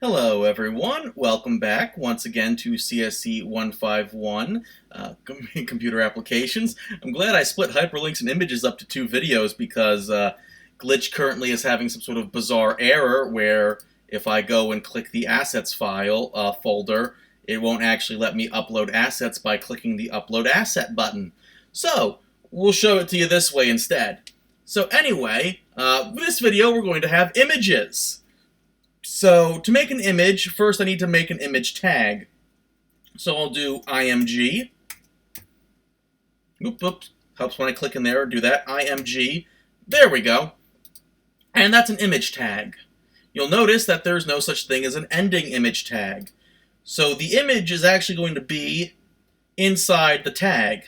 Hello everyone, welcome back once again to CSC 151 Computer Applications. I'm glad I split hyperlinks and images up to two videos because Glitch currently is having some sort of bizarre error where if I go and click the assets file folder, it won't actually let me upload assets by clicking the upload asset button. So, we'll show it to you this way instead. So anyway, this video we're going to have images. So, to make an image, first I need to make an image tag. So I'll do img. Oops. Helps when I click in there, do that. img. There we go. And that's an image tag. You'll notice that there's no such thing as an ending image tag. So the image is actually going to be inside the tag.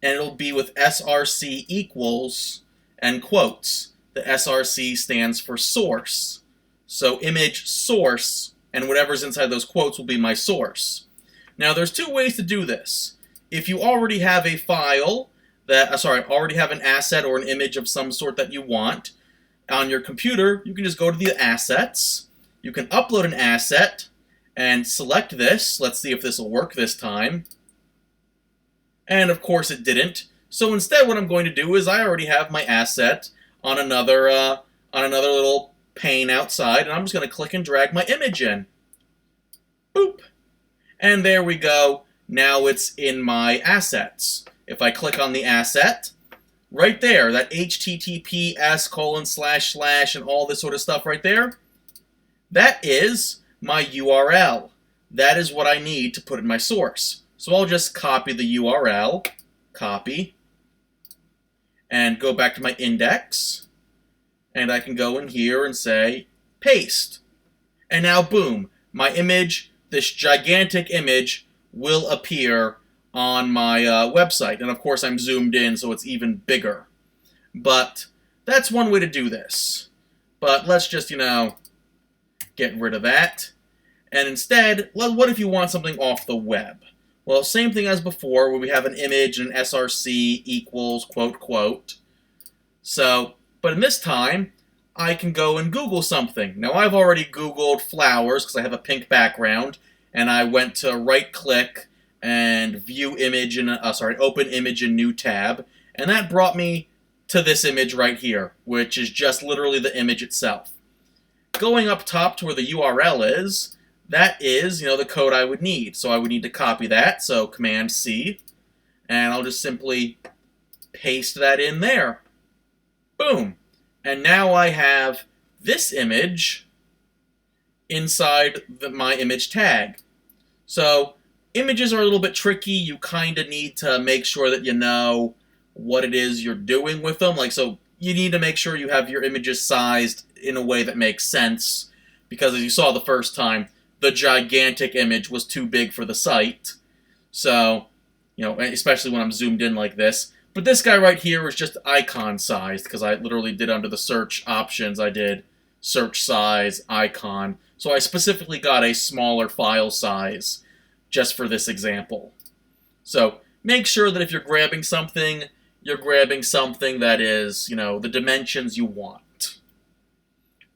And it'll be with src equals and quotes. The src stands for source. So image source, and whatever's inside those quotes will be my source. Now there's two ways to do this. If you already have a file that, already have an asset or an image of some sort that you want on your computer, you can just go to the assets. You can upload an asset and select this. Let's see if this will work this time. And of course it didn't. So instead what I'm going to do is I already have my asset on another little pane outside, and I'm just going to click and drag my image in. Boop. And there we go. Now it's in my assets. If I click on the asset, right there, that https:// and all this sort of stuff right there, that is my URL. That is what I need to put in my source. So I'll just copy the URL, copy, and go back to my index. And I can go in here and say, paste. And now, boom, my image, this gigantic image, will appear on my website. And of course, I'm zoomed in, so it's even bigger. But that's one way to do this. But let's just, get rid of that. And instead, what if you want something off the web? Well, same thing as before, where we have an image and an src equals quote, quote. So, but in this time, I can go and Google something. Now, I've already Googled flowers because I have a pink background, and I went to right-click and view image in open image in new tab, and that brought me to this image right here, which is just literally the image itself. Going up top to where the URL is, that is, the code I would need. So I would need to copy that, so Command-C, and I'll just simply paste that in there. Boom. And now I have this image inside my image tag. So images are a little bit tricky. You kind of need to make sure that you know what it is you're doing with them. So you need to make sure you have your images sized in a way that makes sense. Because as you saw the first time, the gigantic image was too big for the site. So, especially when I'm zoomed in like this. But this guy right here is just icon sized, because I literally did under the search options, I did search size, icon. So I specifically got a smaller file size just for this example. So make sure that if you're grabbing something that is, the dimensions you want.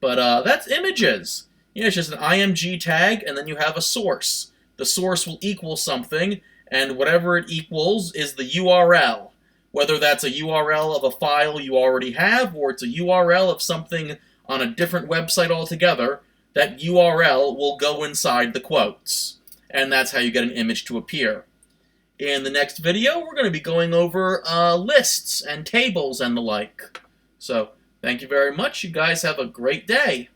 But that's images. It's just an img tag, and then you have a source. The source will equal something, and whatever it equals is the URL. Whether that's a URL of a file you already have, or it's a URL of something on a different website altogether, that URL will go inside the quotes. And that's how you get an image to appear. In the next video, we're going to be going over lists and tables and the like. So, thank you very much. You guys have a great day.